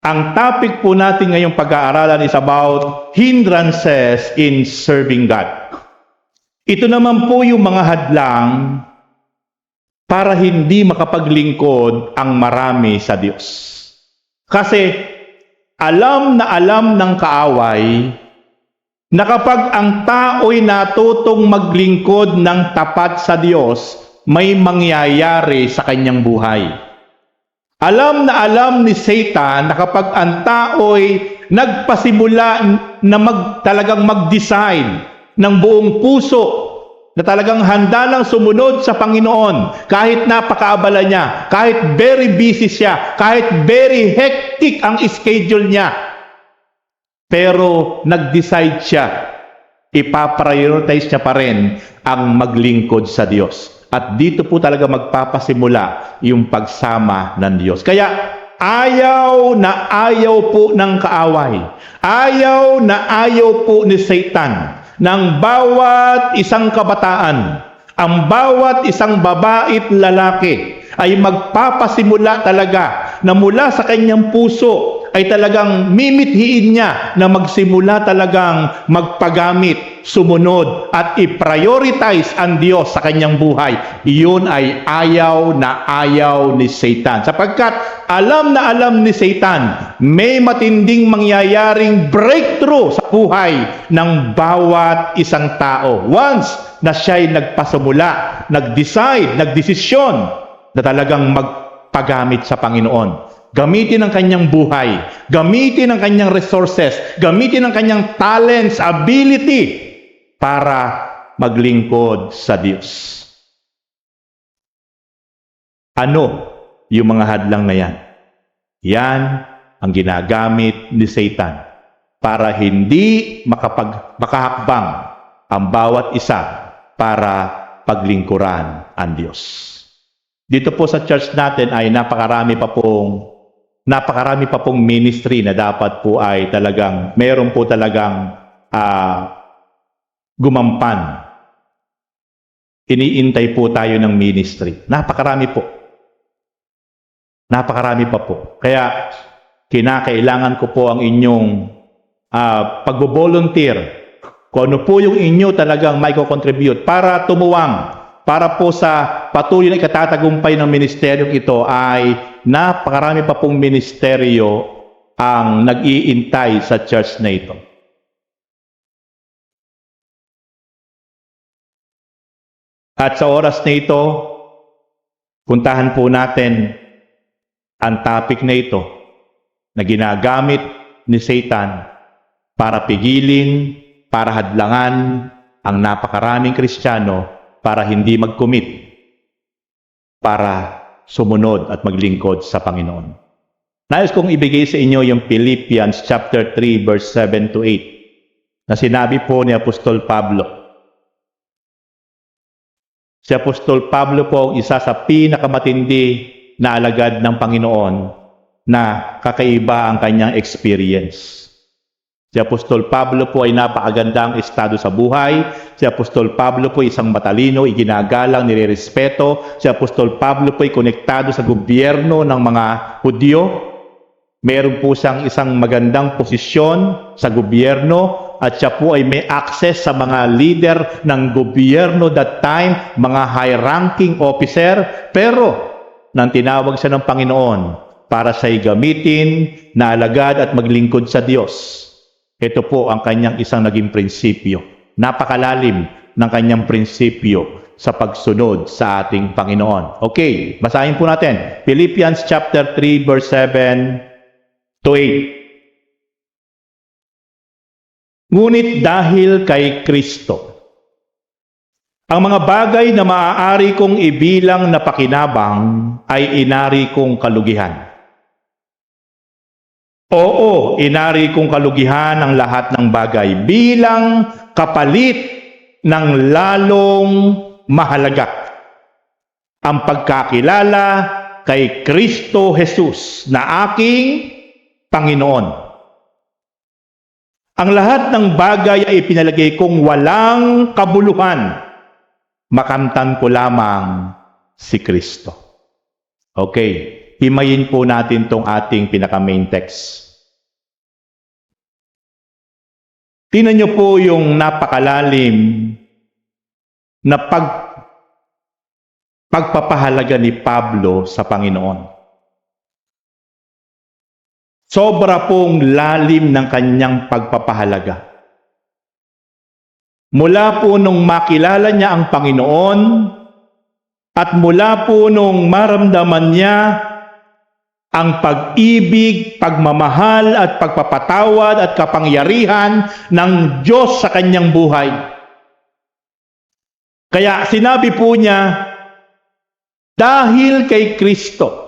Ang topic po natin ngayong pag-aaralan is about hindrances in serving God. Ito naman po yung mga hadlang para hindi makapaglingkod ang marami sa Diyos. Kasi alam ng kaaway na kapag ang tao'y natutong maglingkod ng tapat sa Diyos, may mangyayari sa kanyang buhay. Alam ni Satan na kapag ang tao'y nagpasimula na talagang mag-decide ng buong puso, na talagang handa lang sumunod sa Panginoon, kahit napakaabala niya, kahit very busy siya, kahit very hectic ang schedule niya, pero nag-decide siya, ipaprioritize niya pa rin ang maglingkod sa Diyos. At dito po talaga magpapasimula yung pagsama ng Diyos. Kaya ayaw po ng kaaway. Ayaw po ni Satan ng bawat isang kabataan, ang bawat isang babae at lalaki ay magpapasimula talaga na mula sa kanyang puso ay talagang mimithiin niya na magsimula talagang magpagamit, sumunod at i-prioritize ang Diyos sa kanyang buhay. Iyon ay ayaw ni Satan. Sapagkat alam ni Satan, may matinding mangyayaring breakthrough sa buhay ng bawat isang tao. Once na siya'y nagpasimula, nagdesisyon na talagang magpagamit sa Panginoon. Gamitin ang kanyang buhay, gamitin ang kanyang resources, gamitin ang kanyang talents, ability para maglingkod sa Diyos. Ano yung mga hadlang na yan? Yan ang ginagamit ni Satan para hindi makahakbang ang bawat isa para paglingkuran ang Diyos. Dito po sa church natin ay napakarami pa pong ministry na dapat po ay talagang, meron po talagang gumampan. Iniintay po tayo ng ministry. Napakarami pa po. Kaya kinakailangan ko po ang inyong pagbo-volunteer. Kung ano po yung inyo talagang may contribute para tumuwang, para po sa patuloy na ikatatagumpay ng ministeryong ito ay napakarami pa pong ministeryo ang nag-iintay sa church na ito. At sa oras na ito, puntahan po natin ang topic na ito na ginagamit ni Satan para pigilin, para hadlangan ang napakaraming Kristiyano para hindi mag-commit, para sumunod at maglingkod sa Panginoon. Nais kong ibigay sa inyo yung Philippians chapter 3 verse 7 to 8 na sinabi po ni Apostol Pablo. Si Apostol Pablo po ang isa sa pinakamatindi na alagad ng Panginoon na kakaiba ang kanyang experience. Si Apostol Pablo po ay napakagandang estado sa buhay. Si Apostol Pablo po ay isang matalino, iginagalang, nirerespeto. Si Apostol Pablo po ay konektado sa gobyerno ng mga Hudyo. Meron po siyang isang magandang posisyon sa gobyerno at siya po ay may access sa mga leader ng gobyerno that time, mga high-ranking officer. Pero nang tinawag siya ng Panginoon para siya'y gamitin na alagad at maglingkod sa Diyos, ito po ang kanyang isang naging prinsipyo. Napakalalim ng kanyang prinsipyo sa pagsunod sa ating Panginoon. Okay, basahin po natin. Philippians chapter 3 verse 7 to 8. Ngunit dahil kay Kristo, ang mga bagay na maaari kong ibilang na pakinabang ay inari kong kalugihan. Oo, inari kong kalugihan ang lahat ng bagay bilang kapalit ng lalong mahalaga. Ang pagkakilala kay Kristo Jesus na aking Panginoon. Ang lahat ng bagay ay ipinalagay kong walang kabuluhan. Makamtan ko lamang si Kristo. Okay. himayin po natin tong ating pinaka-main text. Tingnan niyo po yung napakalalim na pagpapahalaga ni Pablo sa Panginoon. Sobra pong lalim ng kanyang pagpapahalaga. Mula po nung makilala niya ang Panginoon at mula po nung maramdaman niya ang pag-ibig, pagmamahal at pagpapatawad at kapangyarihan ng Diyos sa kanyang buhay. Kaya sinabi po niya, dahil kay Kristo,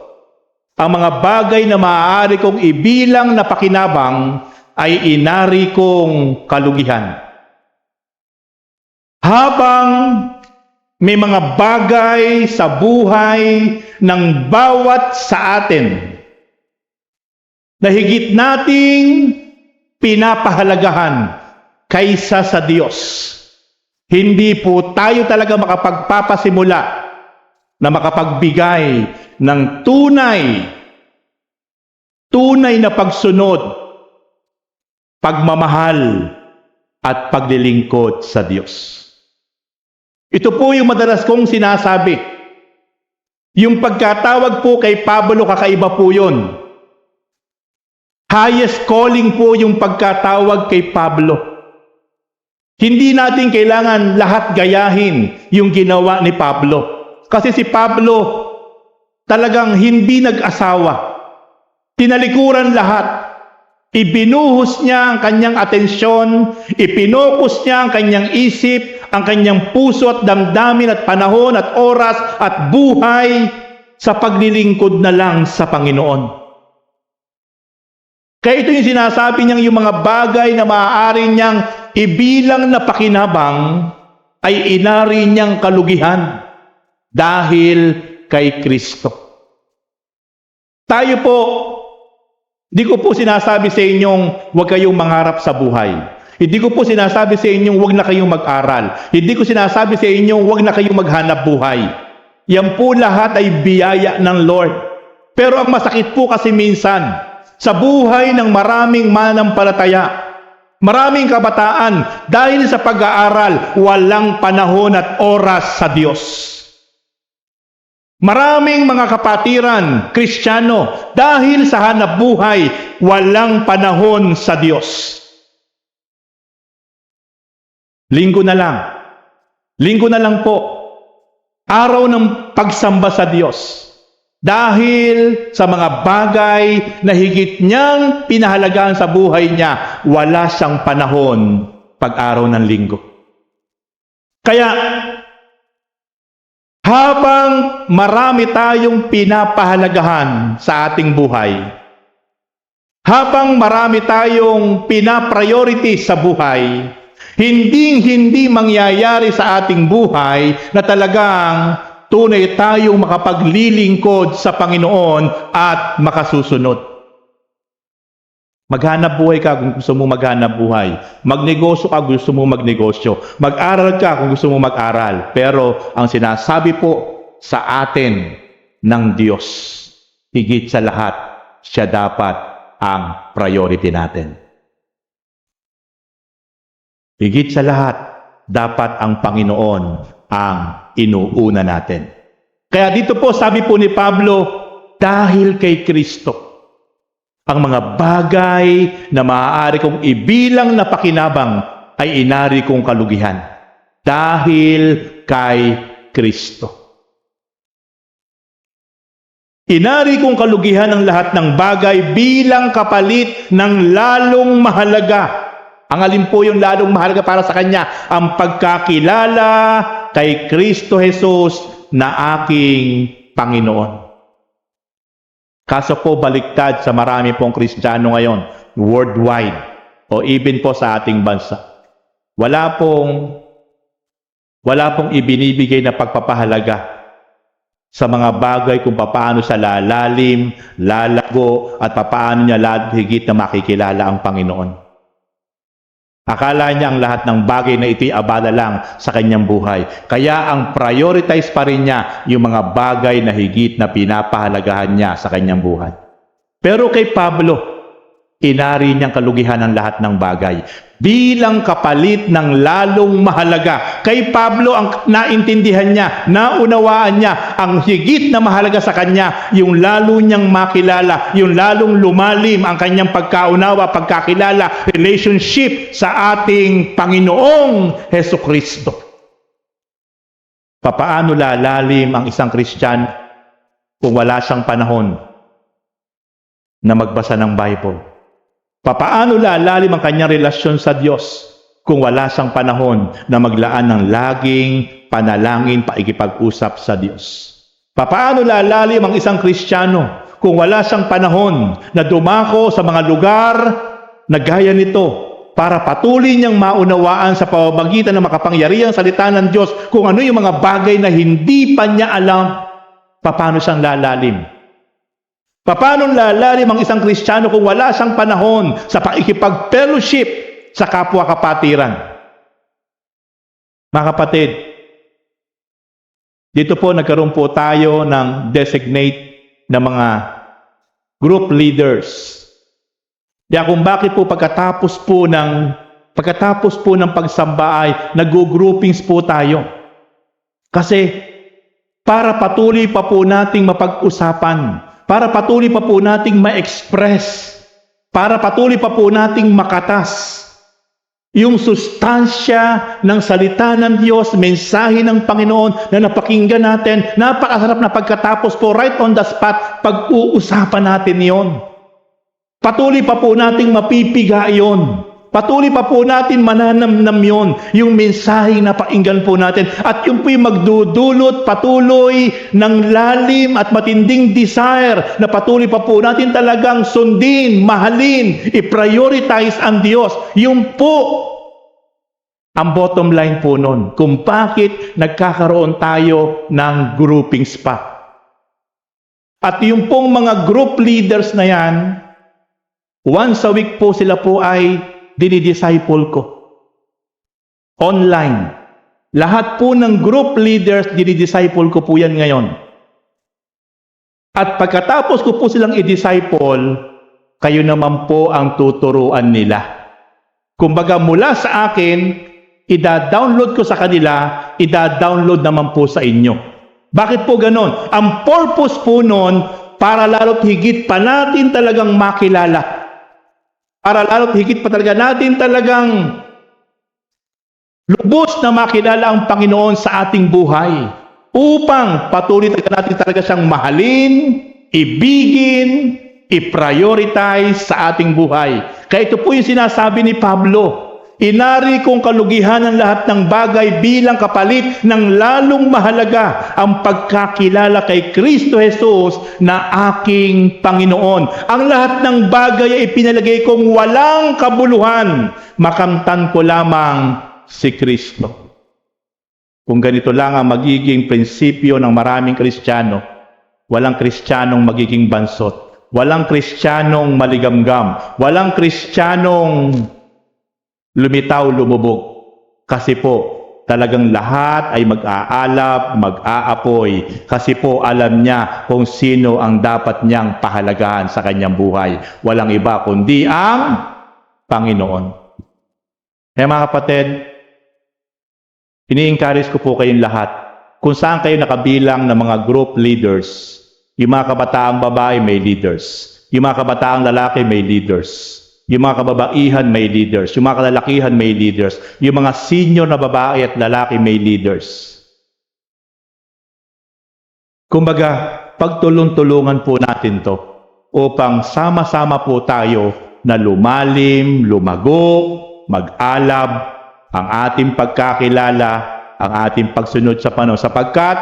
ang mga bagay na maaari kong ibilang na pakinabang ay inari kong kalugihan. Habang may mga bagay sa buhay ng bawat sa atin na higit nating pinapahalagahan kaysa sa Diyos, hindi po tayo talaga makapagpapasimula na makapagbigay ng tunay na pagsunod, pagmamahal, at paglilingkod sa Diyos. Ito po yung madalas kong sinasabi. Yung pagkatawag po kay Pablo, kakaiba po yun. Highest calling po yung pagkatawag kay Pablo. Hindi natin kailangan lahat gayahin yung ginawa ni Pablo. Kasi si Pablo talagang hindi nag-asawa. Tinalikuran lahat. Ibinuhos niya ang kanyang atensyon, ipinokus niya ang kanyang isip, ang kanyang puso at damdamin at panahon at oras at buhay sa paglilingkod na lang sa Panginoon. Kaya ito yung sinasabi niyang yung mga bagay na maaari niyang ibilang na pakinabang ay inari niyang kalugihan dahil kay Kristo. Tayo po, hindi ko po sinasabi sa inyong huwag kayong mangarap sa buhay. Hindi ko po sinasabi sa inyong huwag na kayong mag-aral. Hindi ko sinasabi sa inyong huwag na kayong maghanap buhay. Yan po lahat ay biyaya ng Lord. Pero ang masakit po kasi minsan, sa buhay ng maraming mananampalataya, maraming kabataan, dahil sa pag-aaral, walang panahon at oras sa Diyos. Maraming mga kapatiran, Kristiyano, dahil sa hanap buhay, walang panahon sa Diyos. Linggo na lang. Linggo na lang po. Araw ng pagsamba sa Diyos. Dahil sa mga bagay na higit niyang pinahalagahan sa buhay niya, wala siyang panahon pag-araw ng linggo. Kaya, habang marami tayong pinapahalagahan sa ating buhay, habang marami tayong pinapriority sa buhay, hindi mangyayari sa ating buhay na talagang tunay tayong makapaglilingkod sa Panginoon at makasusunod. Maghanap buhay ka kung gusto mo maghanap buhay. Magnegosyo ka kung gusto mo magnegosyo. Mag-aral ka kung gusto mo mag-aral. Pero ang sinasabi po sa atin ng Diyos, higit sa lahat, siya dapat ang priority natin. Higit sa lahat, dapat ang Panginoon ang inuuna natin. Kaya dito po, sabi po ni Pablo, dahil kay Kristo, ang mga bagay na maaari kong ibilang na pakinabang ay inari kong kalugihan. Dahil kay Kristo. Inari kong kalugihan ang lahat ng bagay bilang kapalit ng lalong mahalaga. Ang alin po yung lalong mahalaga para sa Kanya? Ang pagkakilala kay Kristo Jesus na aking Panginoon. Kaso po baliktad sa marami pong Kristiyano ngayon, worldwide, o even po sa ating bansa. Wala pong ibinibigay na pagpapahalaga sa mga bagay kung paano sa lalalim, lalago, at paano niya higit na makikilala ang Panginoon. Akala niya ang lahat ng bagay na ito'y abala lang sa kanyang buhay. Kaya ang prioritize pa rin niya yung mga bagay na higit na pinapahalagahan niya sa kanyang buhay. Pero kay Pablo, inari niyang kalugihan ang lahat ng bagay bilang kapalit ng lalong mahalaga. Kay Pablo, ang naintindihan niya, naunawaan niya, ang higit na mahalaga sa kanya, yung lalo niyang makilala, yung lalong lumalim ang kanyang pagkaunawa, pagkakilala, relationship sa ating Panginoong Hesukristo. Papaano lalalim ang isang Kristiyano kung wala siyang panahon na magbasa ng Bible? Papaano lalalim ang kanyang relasyon sa Diyos kung wala siyang panahon na maglaan ng laging panalangin, paikipag-usap sa Diyos? Papaano lalalim ang isang Kristiyano kung wala siyang panahon na dumako sa mga lugar na gaya nito para patuloy niyang maunawaan sa pamamagitan ng makapangyarihang salita ng Diyos kung ano yung mga bagay na hindi pa niya alam? Papaano siyang lalalim? Paano lalalim ang isang Kristiyano kung wala siyang panahon sa pakikipag-fellowship sa kapwa-kapatiran? Mga kapatid, dito po nagkaroon po tayo ng designate na mga group leaders. Kaya kung bakit po pagkatapos po ng pagsamba ay nag-groupings po tayo. Kasi para patuloy pa po nating mapag-usapan, para patuloy pa po nating ma-express, para patuloy pa po nating makatas yung sustansya ng salita ng Diyos, mensahe ng Panginoon na napakinggan natin. Napakasarap na pagkatapos po, right on the spot, pag-uusapan natin yon. Patuloy pa po nating mapipiga yon. Patuloy pa po natin mananamnam yon, yung mensahe na pakinggan po natin. At yung po'y magdudulot patuloy ng lalim at matinding desire na patuloy pa po natin talagang sundin, mahalin, i-prioritize ang Diyos. Yung po ang bottom line po nun, kung bakit nagkakaroon tayo ng groupings pa. At yung pong mga group leaders na yan, once a week po sila po ay dinidisciple ko. Online. Lahat po ng group leaders, dinidisciple ko po yan ngayon. At pagkatapos ko po silang i-disciple, kayo naman po ang tuturuan nila. Kumbaga mula sa akin, ida-download ko sa kanila, ida-download naman po sa inyo. Bakit po ganon? Ang purpose po nun, para lalo't higit pa natin talagang makilala. Para lalo't higit pa talaga natin talagang lubos na makilala ang Panginoon sa ating buhay. Upang patuloy natin talaga siyang mahalin, ibigin, i-prioritize sa ating buhay. Kaya ito po yung sinasabi ni Pablo. Inari kong kalugihan ang lahat ng bagay bilang kapalit ng lalong mahalaga ang pagkakilala kay Kristo Jesus na aking Panginoon. Ang lahat ng bagay ay ipinalagay kong walang kabuluhan. Makamtan ko lamang si Kristo. Kung ganito lang ang magiging prinsipyo ng maraming Kristiyano, walang Kristiyanong magiging bansot. Walang Kristiyanong maligamgam. Walang Kristiyanong lumitaw, lumubog. Kasi po, talagang lahat ay mag-aalap, mag-aapoy. Kasi po, alam niya kung sino ang dapat niyang pahalagahan sa kanyang buhay. Walang iba kundi ang Panginoon. Kaya mga kapatid, ini-encourage ko po kayong lahat. Kung saan kayo nakabilang ng mga group leaders, yung mga kabataang babae may leaders. Yung mga kabataang lalaki may leaders. Yung mga kababaihan may leaders. Yung mga kalalakihan may leaders. Yung mga senior na babae at lalaki may leaders. Kumbaga, pagtulong-tulungan po natin to upang sama-sama po tayo na lumalim, lumago, mag-alab ang ating pagkakilala, ang ating pagsunod sa Panginoon. Sapagkat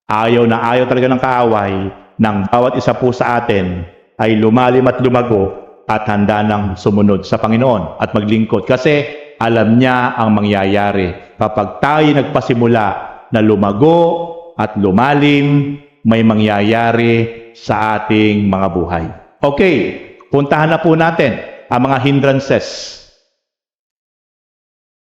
ayaw na ayaw talaga ng kaaway ng bawat isa po sa atin ay lumalim at lumago at handa ng sumunod sa Panginoon at maglingkod. Kasi alam niya ang mangyayari. Kapag tayo nagpasimula na lumago at lumalim, may mangyayari sa ating mga buhay. Okay, puntahan na po natin ang mga hindrances.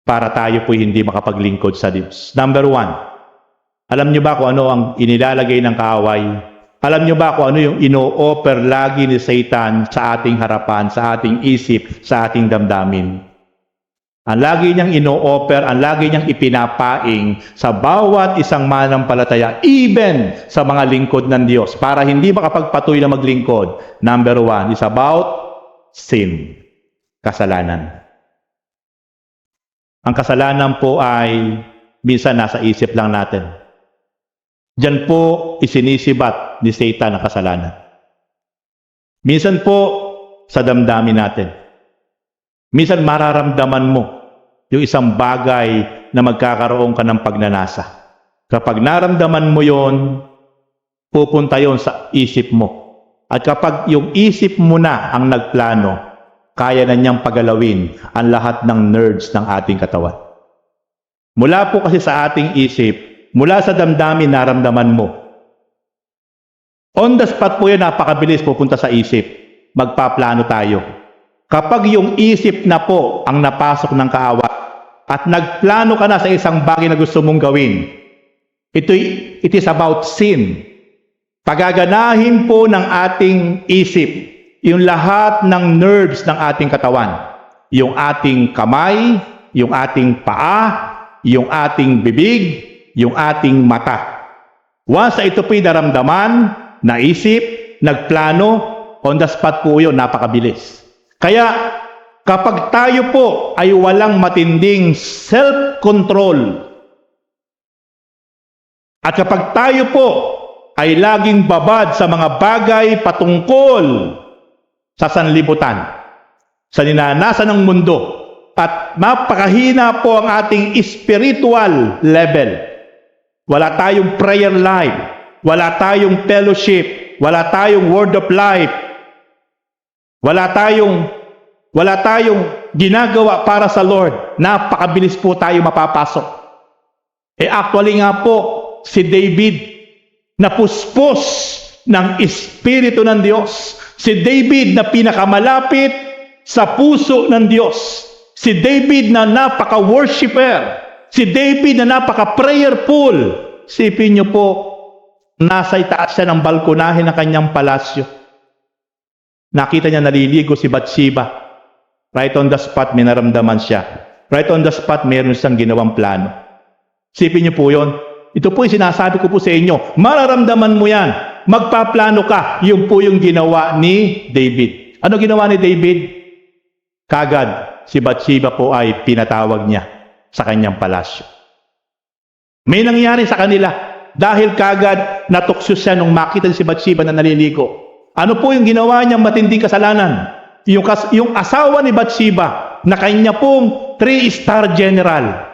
para tayo po hindi makapaglingkod sa Diyos. Number 1, alam niyo ba kung ano ang inilalagay ng kaaway? Alam niyo ba kung ano yung ino-offer lagi ni Satan sa ating harapan, sa ating isip, sa ating damdamin? Ang lagi niyang ino-offer, ang lagi niyang ipinapaing sa bawat isang mananampalataya, even sa mga lingkod ng Diyos, para hindi makapagpatuloy na maglingkod. Number 1 is about sin, kasalanan. Ang kasalanan po ay minsan nasa isip lang natin. Diyan po isinisibat ni Satan ang kasalanan. Minsan po sa damdamin natin. Minsan mararamdaman mo yung isang bagay na magkakaroon ka ng pagnanasa. Kapag naramdaman mo yon, pupunta yon sa isip mo. At kapag yung isip mo na ang nagplano, kaya na niyang pagalawin ang lahat ng nerves ng ating katawan. Mula po kasi sa ating isip, mula sa damdamin naramdaman mo. On the spot po yan, napakabilis pupunta sa isip. Magpaplano tayo. Kapag yung isip na po ang napasok ng kaawa at nagplano ka na sa isang bagay na gusto mong gawin, it is about sin. Pagaganahin po ng ating isip yung lahat ng nerves ng ating katawan. Yung ating kamay, yung ating paa, yung ating bibig, yung ating mata. Once ito po'y naramdaman, naisip, nagplano, on the spot po yun, napakabilis. Kaya kapag tayo po ay walang matinding self-control, at kapag tayo po ay laging babad sa mga bagay patungkol sa sanlibutan, sa ninanasa ng mundo, at napakahina po ang ating spiritual level, wala tayong prayer life, wala tayong fellowship, wala tayong word of life, wala tayong ginagawa para sa Lord, napakabilis po tayo mapapasok. Actually nga po, si David, napuspos ng Espiritu ng Diyos. Si David na pinakamalapit sa puso ng Diyos. Si David na napaka-worshipper. Si David na napaka-prayerful. Sipin niyo po, nasa itaas siya ng balkonahe ng kanyang palasyo. Nakita niya naliligo si Bathsheba. Right on the spot, may naramdaman siya. Right on the spot, meron siyang ginawang plano. Sipin niyo po yun. Ito po yung sinasabi ko po sa inyo. Mararamdaman mo yan. Magpaplano ka. Yun po yung ginawa ni David. Ano ginawa ni David? Kagad, si Bathsheba po ay pinatawag niya sa kanyang palasyo. May nangyari sa kanila. Dahil kagad natukso siya nung makita si Bathsheba na naliligo. Ano po yung ginawa niyang matinding kasalanan? Yung asawa ni Bathsheba na kanya pong 3-star general,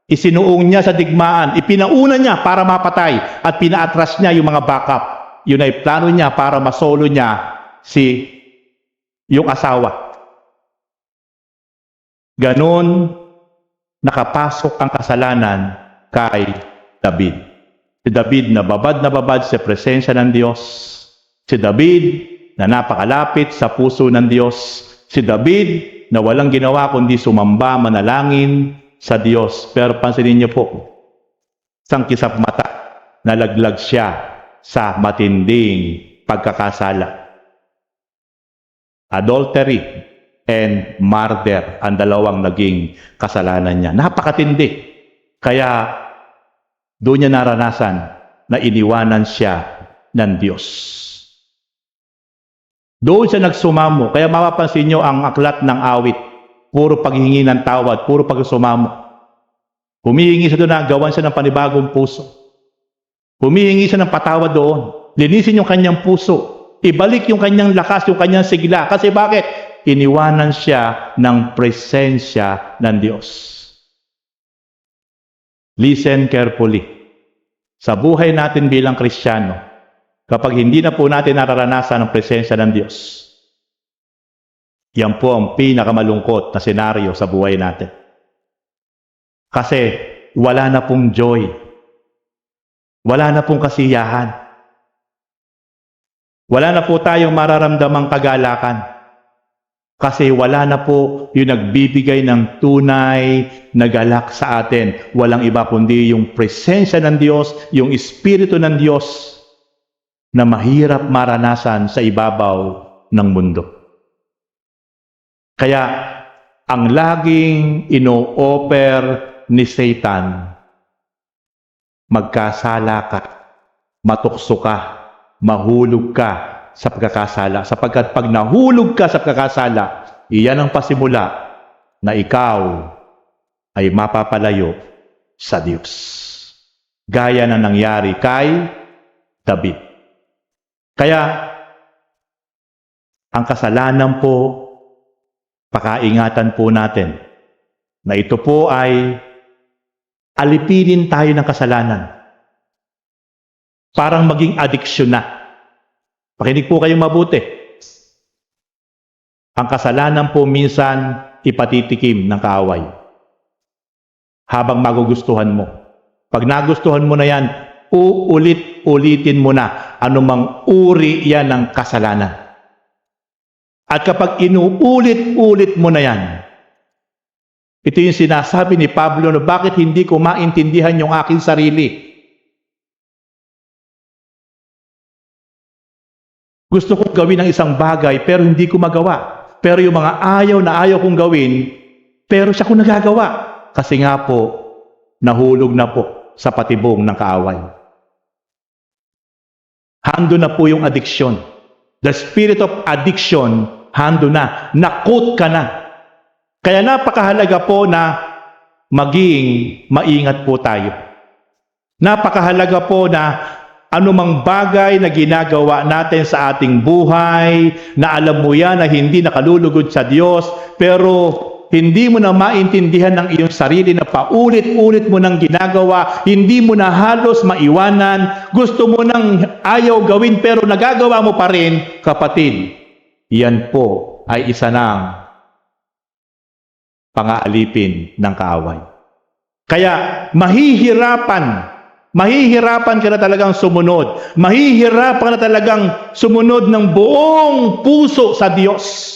isinuong niya sa digmaan, ipinauna niya para mapatay at pinaatras niya yung mga backup. Yun ay plano niya para masolo niya yung asawa. Ganon nakapasok ang kasalanan kay David. Si David na babad sa presensya ng Diyos. Si David na napakalapit sa puso ng Diyos. Si David na walang ginawa kundi sumamba, manalangin sa Diyos. Pero pansinin niyo po, isang kisap mata, nalaglag siya sa matinding pagkakasala. Adultery and murder ang dalawang naging kasalanan niya. Napakatindi. Kaya doon niya naranasan na iniwanan siya ng Diyos. Doon siya nagsumamo. Kaya mapapansin niyo ang aklat ng awit. Puro paghingi ng tawad, puro pagsumamo. Humihingi siya doon na gawan siya ng panibagong puso. Humihingi siya ng patawad doon. Linisin yung kanyang puso. Ibalik yung kanyang lakas, yung kanyang sigla. Kasi bakit? Iniwanan siya ng presensya ng Diyos. Listen carefully. Sa buhay natin bilang Kristiyano, kapag hindi na po natin nararanasan ang presensya ng Diyos, yan po ang pinakamalungkot na senaryo sa buhay natin. Kasi wala na pong joy. Wala na pong kasiyahan. Wala na po tayong mararamdamang kagalakan. Kasi wala na po yung nagbibigay ng tunay na galak sa atin. Walang iba kundi yung presensya ng Diyos, yung Espiritu ng Diyos na mahirap maranasan sa ibabaw ng mundo. Kaya ang laging ino-offer ni Satan, magkasala ka, matukso ka, mahulog ka sa pagkakasala. Sapagkat pag nahulog ka sa pagkakasala, iyan ang pasimula na ikaw ay mapapalayo sa Diyos. Gaya na nangyari kay David. Kaya, ang kasalanan po, pakaingatan po natin na ito po ay alipinin tayo ng kasalanan. Parang maging adiksyon na. Pakinig po kayong mabuti. Ang kasalanan po minsan ipatitikim ng kaaway. Habang magugustuhan mo. Pag nagustuhan mo na yan, uulit-ulitin mo na anumang uri yan ng kasalanan. At kapag inuulit-ulit mo na yan, ito yung sinasabi ni Pablo na bakit hindi ko maintindihan yung aking sarili. Gusto kong gawin ang isang bagay pero hindi ko magawa. Pero yung mga ayaw na ayaw kong gawin, pero siya ko nagagawa. Kasi nga po, nahulog na po sa patibong ng kaaway. Hando na po yung addiction. The spirit of addiction, hando na. Nakut ka na. Kaya napakahalaga po na maging maingat po tayo. Napakahalaga po na anumang bagay na ginagawa natin sa ating buhay, na alam mo yan na hindi nakalulugod sa Diyos, pero hindi mo na maintindihan ng iyong sarili na paulit-ulit mo nang ginagawa, hindi mo na halos maiwanan, gusto mo nang ayaw gawin pero nagagawa mo pa rin, kapatid, yan po ay isa ng pang-aalipin ng kaaway. Kaya mahihirapan ka na talagang sumunod. Mahihirapan ka na talagang sumunod ng buong puso sa Diyos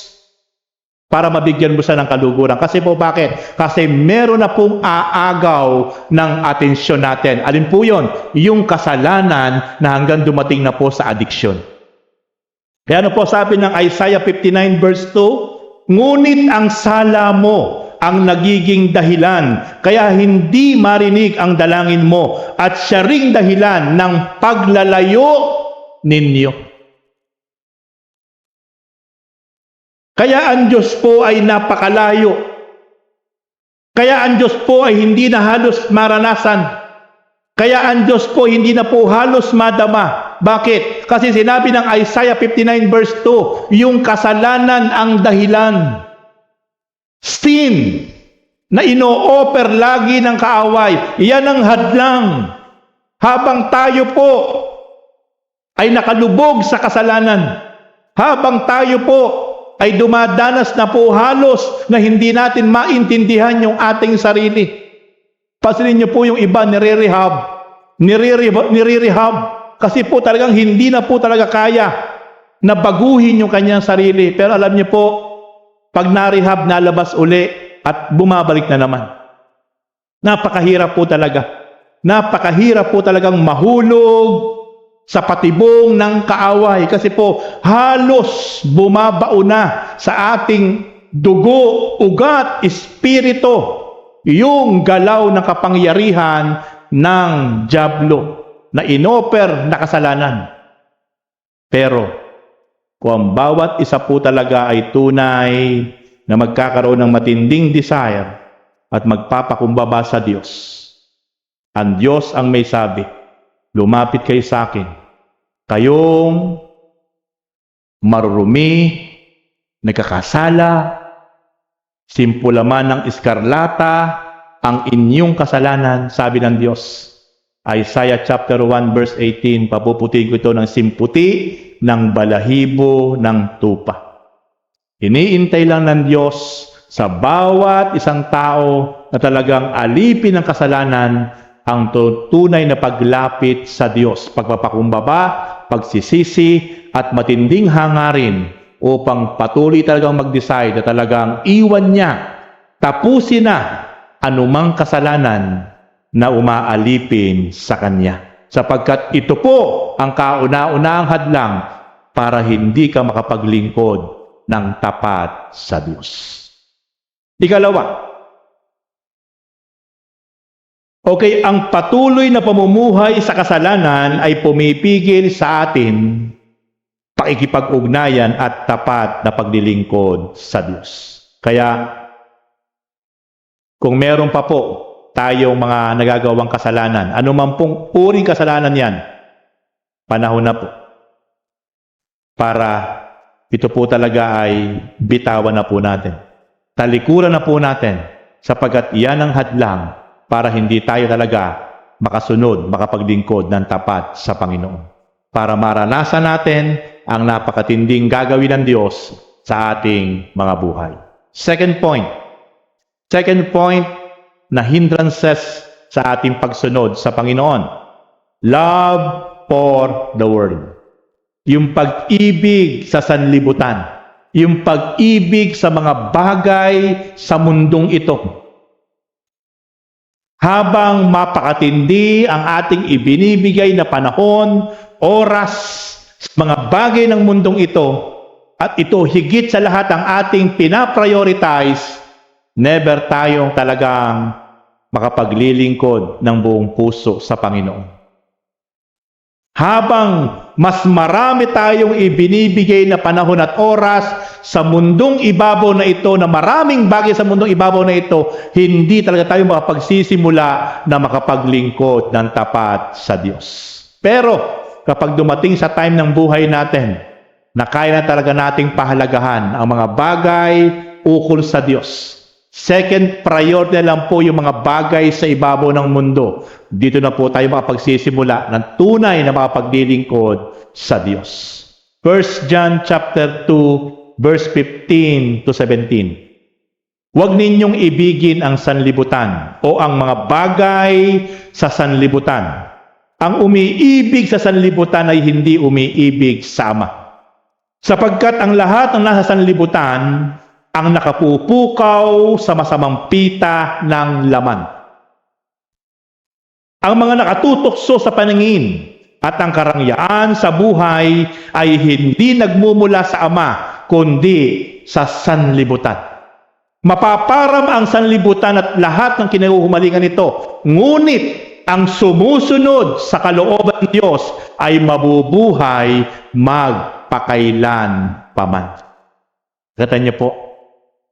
para mabigyan mo siya ng kaluguran. Kasi po bakit? Kasi meron na pong aagaw ng atensyon natin. Alin po yun? Yung kasalanan na hanggang dumating na po sa addiction. Kaya ano po sabi ng Isaiah 59 verse 2? Ngunit ang sala mo ang nagiging dahilan, kaya hindi marinig ang dalangin mo, at siya ring dahilan ng paglalayo ninyo. Kaya ang Diyos po ay napakalayo. Kaya ang Diyos po ay hindi na halos maranasan. Kaya ang Diyos po hindi na po halos madama. Bakit? Kasi sinabi ng Isaiah 59 verse 2, yung kasalanan ang dahilan. Sin na ino-offer lagi ng kaaway, iyan ang hadlang. Habang tayo po ay nakalubog sa kasalanan, habang tayo po ay dumadanas na po halos na hindi natin maintindihan yung ating sarili. Pansinin niyo po yung iba nire-rehab kasi po talagang hindi na po talaga kaya na baguhin yung kanyang sarili. Pero alam niyo po, pag na-rehab, nalabas uli at bumabalik na naman. Napakahirap po talaga. Napakahirap po talagang mahulog sa patibong ng kaaway. Kasi po, halos bumabao na sa ating dugo, ugat, espiritu, yung galaw ng kapangyarihan ng dyablo na inoper na kasalanan. Pero, kung ang bawat isa po talaga ay tunay na magkakaroon ng matinding desire at magpapakumbaba sa Diyos, ang Diyos ang may sabi, lumapit kayo sa akin, kayong marurumi, nagkakasala, simpulaman ng iskarlata, ang inyong kasalanan, sabi ng Diyos. Isaiah chapter 1 verse 18, papuputi ko ito ng simputi ng balahibo ng tupa. Iniintay lang ng Diyos sa bawat isang tao na talagang alipin ng kasalanan ang tunay na paglapit sa Diyos, pagpapakumbaba, pagsisisi, at matinding hangarin upang patuloy talagang mag-decide na talagang iwan niya, tapusin na anumang kasalanan na umaalipin sa kanya. Sapagkat ito po ang kauna-unahang hadlang para hindi ka makapaglingkod ng tapat sa Diyos. Ikalawa, ang patuloy na pamumuhay sa kasalanan ay pumipigil sa atin pakikipag-ugnayan at tapat na paglilingkod sa Diyos. Kaya, kung meron pa po tayong mga nagagawang kasalanan, anuman pong uring kasalanan yan, panahon na po para ito po talaga ay bitawan na po natin. Talikuran na po natin sapagkat iyan ang hadlang para hindi tayo talaga makasunod, makapaglingkod ng tapat sa Panginoon. Para maranasan natin ang napakatinding gagawin ng Diyos sa ating mga buhay. Second point na hindrances sa ating pagsunod sa Panginoon. Love for the world. Yung pag-ibig sa sanlibutan. Yung pag-ibig sa mga bagay sa mundong ito. Habang mapakatindi ang ating ibinibigay na panahon, oras, sa mga bagay ng mundong ito, at ito higit sa lahat ang ating pinaprioritize, never tayong talagang makapaglilingkod ng buong puso sa Panginoon. Habang mas marami tayong ibinibigay na panahon at oras sa mundong ibabaw na ito, na maraming bagay sa mundong ibabaw na ito, hindi talaga tayo makapagsisimula na makapaglingkod ng tapat sa Diyos. Pero kapag dumating sa time ng buhay natin, na kaya na talaga nating pahalagahan ang mga bagay ukol sa Diyos, second priority lang po yung mga bagay sa ibabaw ng mundo. Dito na po tayo makapagsisimula ng tunay na makapaglilingkod sa Diyos. 1 John chapter 2, verse 15 to 17. Huwag ninyong ibigin ang sanlibutan o ang mga bagay sa sanlibutan. Ang umiibig sa sanlibutan ay hindi umiibig sa Ama. Sapagkat ang lahat ng nasa sanlibutan ang nakapupukaw sa masamang pita ng laman. Ang mga nakatutokso sa paningin at ang karangyaan sa buhay ay hindi nagmumula sa Ama, kundi sa sanlibutan. Mapaparam ang sanlibutan at lahat ng kinahuhumalingan nito, ngunit ang sumusunod sa kalooban ng Diyos ay mabubuhay magpakailan paman. Kata niyo po,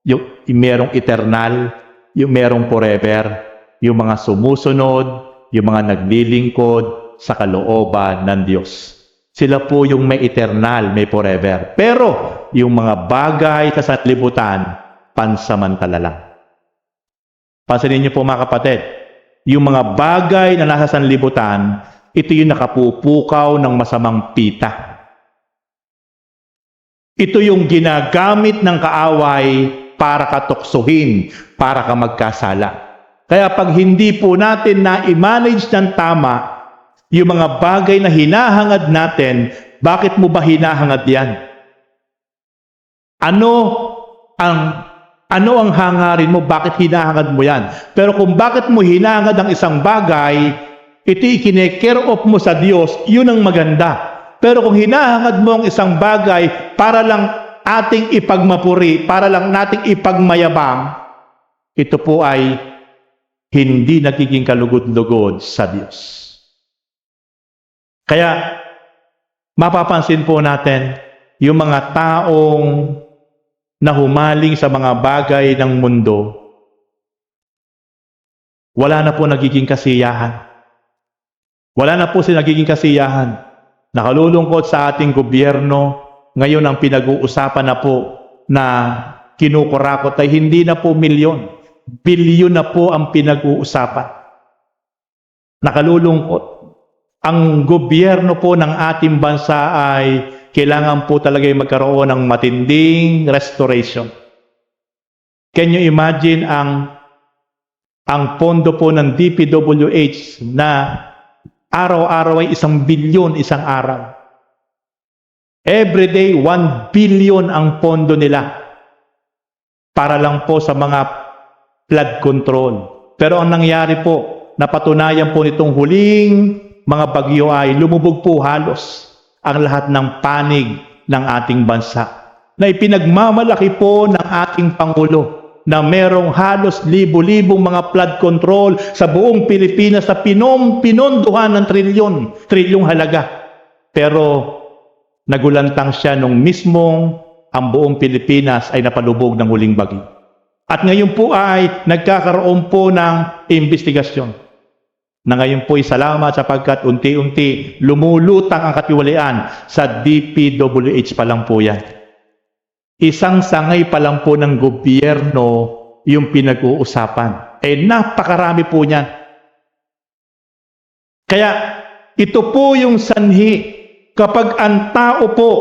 yung merong eternal, yung merong forever, yung mga sumusunod, yung mga naglilingkod sa kalooban ng Diyos. Sila po yung may eternal, may forever. Pero yung mga bagay sa sanlibutan, pansamantala lang. Pansinin niyo po mga kapatid, yung mga bagay na nasa sanlibutan, ito yung nakapupukaw ng masamang pita. Ito yung ginagamit ng kaaway para katuksuhin, para ka magkasala. Kaya pag hindi po natin na-manage ng tama yung mga bagay na hinahangad natin, bakit mo ba hinahangad yan? Ano ang hangarin mo? Bakit hinahangad mo yan? Pero kung bakit mo hinahangad ang isang bagay, ito ikinekare off mo sa Diyos, yun ang maganda. Pero kung hinahangad mo ang isang bagay para lang ating ipagmapuri, para lang nating ipagmayabang, ito po ay hindi nagiging kalugod-lugod sa Diyos. Kaya, mapapansin po natin, yung mga taong nahumaling sa mga bagay ng mundo, wala na po nagiging kasiyahan. Wala na po si nagiging kasiyahan. Nakalulungkot sa ating gobyerno, ngayon ang pinag-uusapan na po na kinukurakot ay hindi na po milyon, bilyon na po ang pinag-uusapan. Nakalulungkot. Ang gobyerno po ng ating bansa ay kailangan po talaga magkaroon ng matinding restoration. Can you imagine ang pondo po ng DPWH na araw-araw ay 1 bilyon isang araw. Everyday, 1 billion ang pondo nila para lang po sa mga flood control. Pero ang nangyari po, napatunayan po nitong huling mga bagyo ay lumubog po halos ang lahat ng panig ng ating bansa. Na ipinagmamalaki po ng ating Pangulo na merong halos libo-libong mga flood control sa buong Pilipinas na pinondohan ng trilyong halaga. Pero nagulantang siya nung mismong ang buong Pilipinas ay napalubog ng huling bagyo. At ngayon po ay nagkakaroon po ng investigasyon. Na ngayon po ay salamat sapagkat unti-unti lumulutang ang katiwalian sa DPWH pa lang po yan. Isang sangay pa lang po ng gobyerno yung pinag-uusapan. Napakarami po niyan. Kaya ito po yung sanhi kapag ang tao po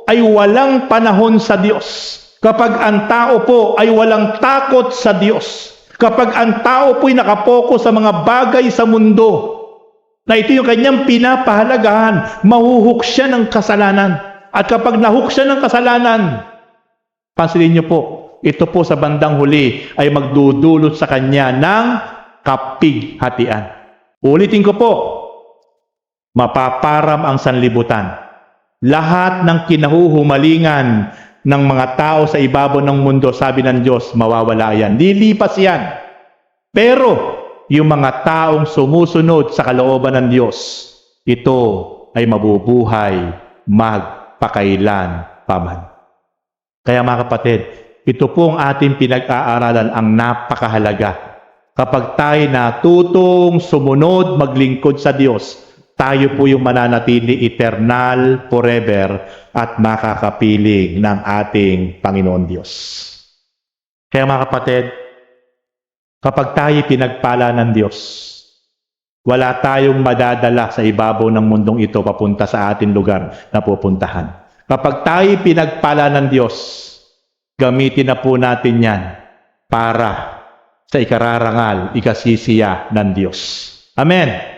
ay walang panahon sa Diyos. Kapag ang tao po ay walang takot sa Diyos. Kapag ang tao po'y nakapokus sa mga bagay sa mundo, na ito yung kanyang pinapahalagahan, mahuhook siya ng kasalanan. At kapag nahook siya ng kasalanan, pansinin niyo po, ito po sa bandang huli ay magdudulot sa kanya ng kapighatian. Ulitin ko po, mapaparam ang sanlibutan. Lahat ng kinahuhumalingan ng mga tao sa ibabaw ng mundo, sabi ng Diyos, mawawala yan. Lilipas yan. Pero, yung mga taong sumusunod sa kalooban ng Diyos, ito ay mabubuhay magpakailan paman. Kaya mga kapatid, ito po ang ating pinag-aaralan, ang napakahalaga. Kapag tayo natutong sumunod, maglingkod sa Diyos, tayo po yung mananatili eternal, forever, at makakapiling ng ating Panginoon Diyos. Kaya mga kapatid, kapag tayo pinagpala ng Diyos, wala tayong madadala sa ibabaw ng mundong ito papunta sa ating lugar na pupuntahan. Kapag tayo pinagpala ng Diyos, gamitin na po natin yan para sa ikararangal, ikasisiya ng Diyos. Amen.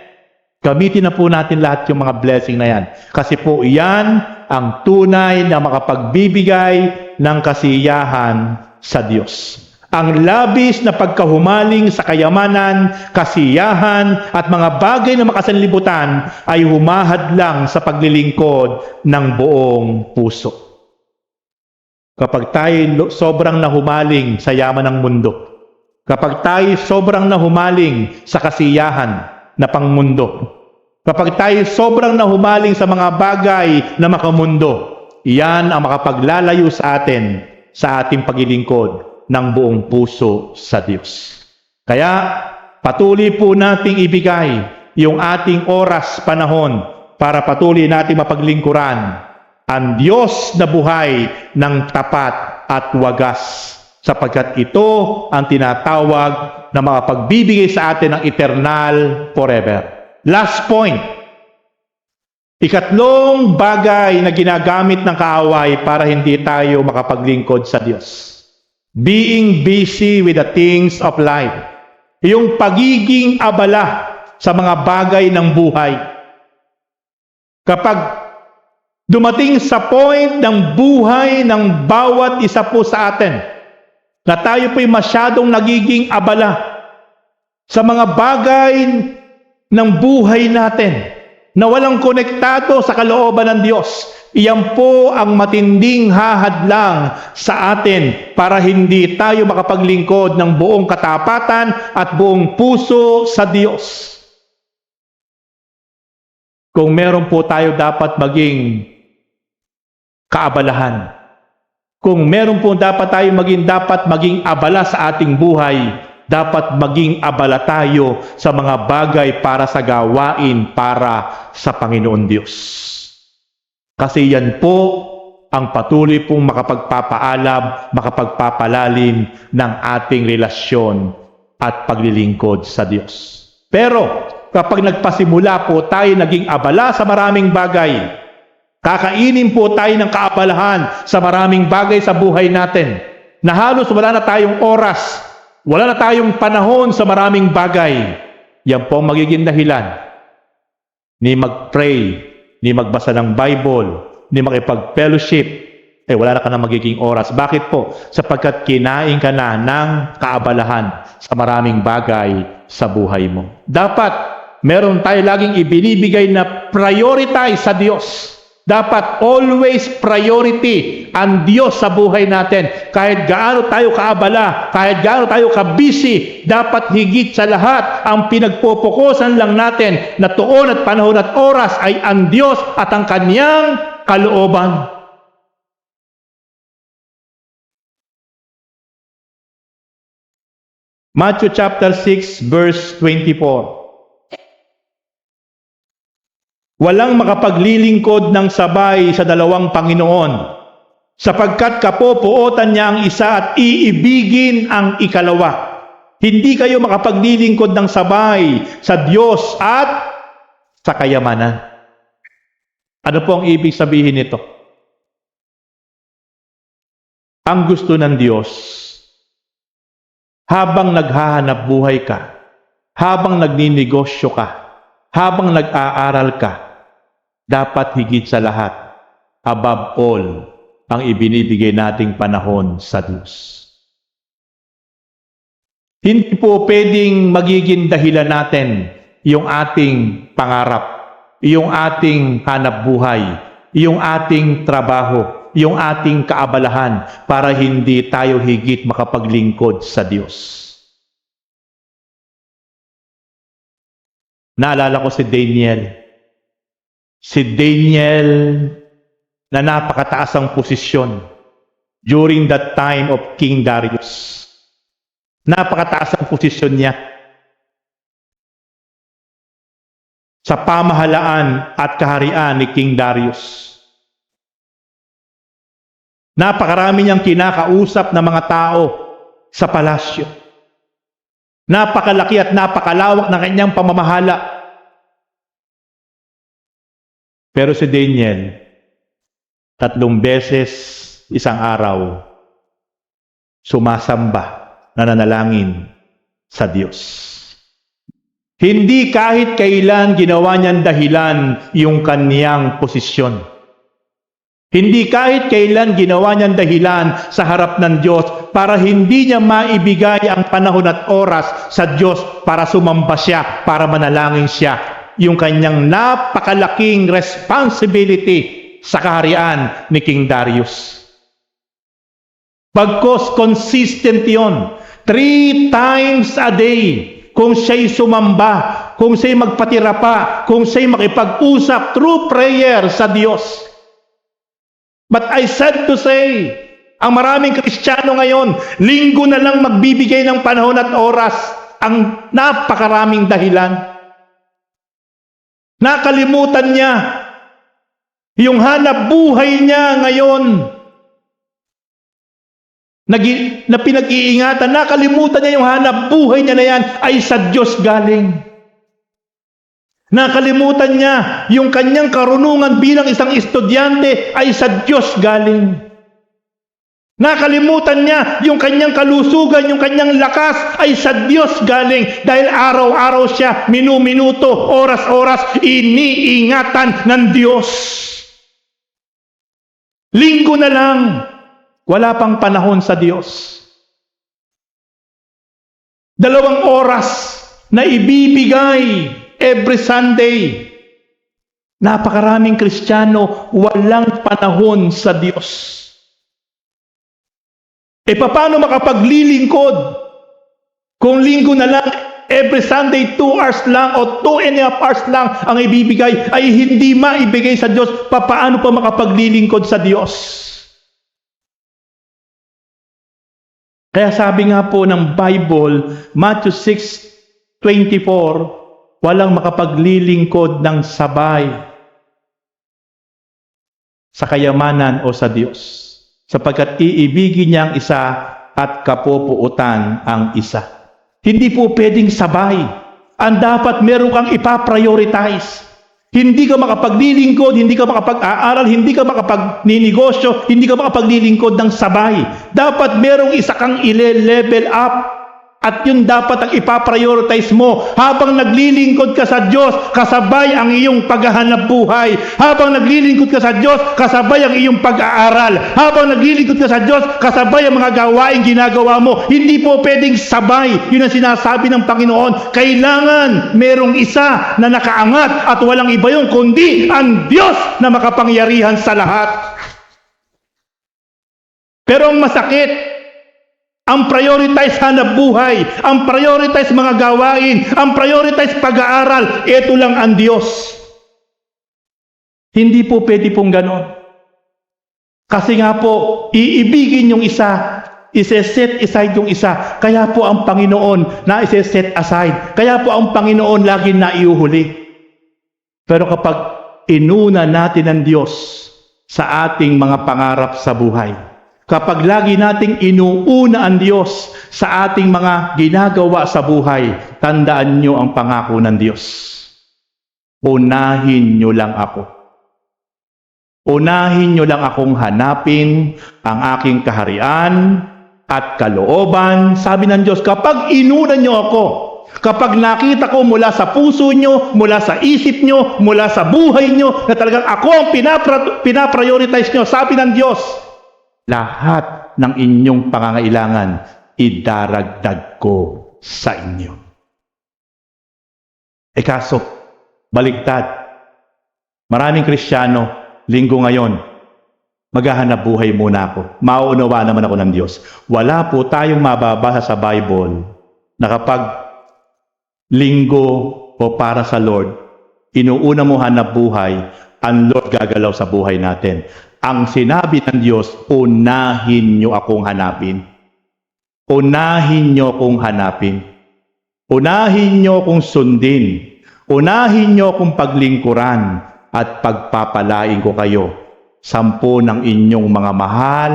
Gamitin na po natin lahat yung mga blessing na yan. Kasi po yan ang tunay na makapagbibigay ng kasiyahan sa Diyos. Ang labis na pagkahumaling sa kayamanan, kasiyahan at mga bagay na makasanlibutan ay humahadlang sa paglilingkod ng buong puso. Kapag tayo sobrang nahumaling sa yaman ng mundo, kapag tayo sobrang nahumaling sa kasiyahan na pangmundo, kapag tayo sobrang nahumaling sa mga bagay na makamundo, iyan ang makapaglalayo sa atin sa ating paglilingkod ng buong puso sa Diyos. Kaya patuloy po nating ibigay yung ating oras, panahon para patuloy nating mapaglingkuran ang Diyos na buhay ng tapat at wagas, sapagkat ito ang tinatawag na makapagbibigay sa atin ng eternal forever. Last point. Ikatlong bagay na ginagamit ng kaaway para hindi tayo makapaglingkod sa Diyos. Being busy with the things of life. Yung pagiging abala sa mga bagay ng buhay. Kapag dumating sa point ng buhay ng bawat isa po sa atin, na tayo po'y masyadong nagiging abala sa mga bagay ng buhay natin, na walang konektado sa kalooban ng Diyos, iyan po ang matinding hahadlang sa atin para hindi tayo makapaglingkod ng buong katapatan at buong puso sa Diyos. Kung meron po tayo dapat maging kaabalahan, kung meron po dapat tayo maging abala sa ating buhay, dapat maging abala tayo sa mga bagay para sa gawain para sa Panginoon Diyos. Kasi yan po ang patuloy pong makapagpapaalam, makapagpapalalim ng ating relasyon at paglilingkod sa Diyos. Pero kapag nagpasimula po tayo naging abala sa maraming bagay, kakainin po tayo ng kaabalahan sa maraming bagay sa buhay natin, na halos wala na tayong oras, wala na tayong panahon sa maraming bagay. Yan po ang magiging dahilan ni mag-pray, ni magbasa ng Bible, hindi makipag-fellowship, wala na ka na magiging oras. Bakit po? Sapagkat kinain ka na ng kaabalahan sa maraming bagay sa buhay mo. Dapat meron tayo laging ibinibigay na prioritize sa Diyos. Dapat always priority ang Diyos sa buhay natin. Kahit gaano tayo kaabala, kahit gaano tayo kabisi, dapat higit sa lahat ang pinagpopokusan lang natin na tuon at panahon at oras ay ang Diyos at ang Kanyang kalooban. Matthew chapter 6 verse 24. Walang makapaglilingkod ng sabay sa dalawang Panginoon, sapagkat kapopuotan niya ang isa at iibigin ang ikalawa. Hindi kayo makapaglilingkod ng sabay sa Diyos at sa kayamanan. Ano po ang ibig sabihin nito? Ang gusto ng Diyos, habang naghahanap buhay ka, habang nagninegosyo ka, habang nag-aaral ka, dapat higit sa lahat, above all, ang ibinibigay nating panahon sa Diyos. Hindi po pwedeng magiging dahilan natin yung ating pangarap, yung ating hanap buhay, yung ating trabaho, yung ating kaabalahan para hindi tayo higit makapaglingkod sa Diyos. Naalala ko si Daniel. Si Daniel na napakataas ang posisyon during that time of King Darius. Napakataas ang posisyon niya sa pamahalaan at kaharian ni King Darius. Napakarami niyang kinakausap na mga tao sa palasyo. Napakalaki at napakalawak ng kanyang pamamahala. Pero si Daniel, 3 beses isang araw, sumasamba, nananalangin sa Diyos. Hindi kahit kailan ginawa niyang dahilan yung kaniyang posisyon. Hindi kahit kailan ginawa niyang dahilan sa harap ng Diyos para hindi niya maibigay ang panahon at oras sa Diyos para sumamba siya, para manalangin siya. Yung kanyang napakalaking responsibility sa kaharian ni King Darius. Pagkos consistent yon, 3 times a day, kung siya'y sumamba, kung siya'y magpatira pa, kung siya'y makipag-usap through prayer sa Diyos. But I said to say, ang maraming Kristiyano ngayon, linggo na lang magbibigay ng panahon at oras, ang napakaraming dahilan. Nakalimutan niya yung hanap buhay niya ngayon na pinag-iingatan. Nakalimutan niya yung hanap buhay niya na yan ay sa Diyos galing. Nakalimutan niya yung kanyang karunungan bilang isang estudyante ay sa Diyos galing. Nakalimutan niya yung kanyang kalusugan, yung kanyang lakas ay sa Diyos galing. Dahil araw-araw siya, minu-minuto, oras-oras, iniingatan ng Diyos. Linggo na lang, wala pang panahon sa Diyos. 2 oras na ibibigay every Sunday. Napakaraming Kristiyano, walang panahon sa Diyos. Paano makapaglilingkod? Kung linggo na lang, every Sunday 2 hours lang o 2.5 hours lang ang ibibigay ay hindi maibigay sa Diyos. Paano pa makapaglilingkod sa Diyos? Kaya sabi nga po ng Bible, Matthew 6:24, walang makapaglilingkod ng sabay sa kayamanan o sa Diyos. Sapagkat iibigin niya ang isa at kapopuutan ang isa. Hindi po pwedeng sabay. Ang dapat meron kang ipaprioritize. Hindi ka makapaglilingkod, hindi ka makapag-aaral, hindi ka makapagninegosyo, hindi ka makapaglilingkod ng sabay. Dapat merong isa kang ile-level up At yun dapat ang ipaprioritize mo. Habang naglilingkod ka sa Diyos, kasabay ang iyong paghahanap buhay. Habang naglilingkod ka sa Diyos, kasabay ang iyong pag-aaral. Habang naglilingkod ka sa Diyos, kasabay ang mga gawain ginagawa mo. Hindi po pwedeng sabay. Yun ang sinasabi ng Panginoon. Kailangan merong isa na nakaangat at walang iba yun, kundi ang Diyos na makapangyarihan sa lahat. Pero ang masakit, ang prioritize hanap buhay, ang prioritize mga gawain, ang prioritize pag-aaral, ito lang ang Diyos. Hindi po pwede pong ganon. Kasi nga po, iibigin yung isa, ise-set aside yung isa. Kaya po ang Panginoon na ise-set aside. Kaya po ang Panginoon lagi na iuhuli. Pero kapag inuna natin ang Diyos sa ating mga pangarap sa buhay, kapag lagi nating inuuna ang Diyos sa ating mga ginagawa sa buhay, tandaan nyo ang pangako ng Diyos. Unahin nyo lang ako. Unahin nyo lang akong hanapin ang aking kaharian at kalooban. Sabi ng Diyos, kapag inuna nyo ako, kapag nakita ko mula sa puso nyo, mula sa isip nyo, mula sa buhay nyo, na talagang ako ang pinaprioritize nyo, sabi ng Diyos, lahat ng inyong pangangailangan, idaragdag ko sa inyo. Kaso, baligtad. Maraming Kristiyano, linggo ngayon, maghahanap buhay muna ako. Mauunawa naman ako ng Diyos. Wala po tayong mababasa sa Bible na kapag linggo o para sa Lord, inuuna mo hanap buhay, ang Lord gagalaw sa buhay natin. Ang sinabi ng Diyos, unahin nyo akong hanapin. Unahin nyo akong hanapin. Unahin nyo akong sundin. Unahin nyo akong paglingkuran at pagpapalain ko kayo 10 ng inyong mga mahal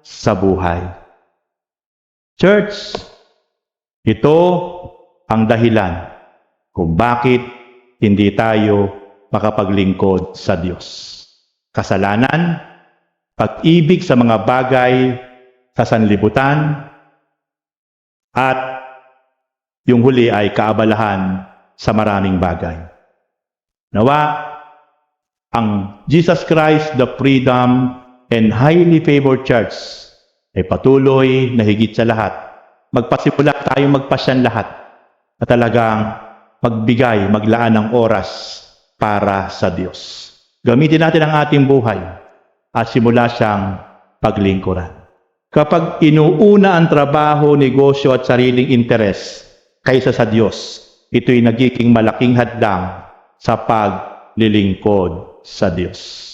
sa buhay. Church, ito ang dahilan kung bakit hindi tayo makapaglingkod sa Diyos. Kasalanan, pag-ibig sa mga bagay sa sanlibutan, at yung huli ay kaabalahan sa maraming bagay. Nawa, ang Jesus Christ, the Freedom and Highly Favored Church ay patuloy na higit sa lahat. Magpasimula tayong magpasyan lahat na talagang magbigay, maglaan ng oras para sa Diyos. Gamitin natin ang ating buhay at simula siyang paglingkuran. Kapag inuuna ang trabaho, negosyo at sariling interes kaysa sa Diyos, ito'y nagiging malaking hadlang sa paglilingkod sa Diyos.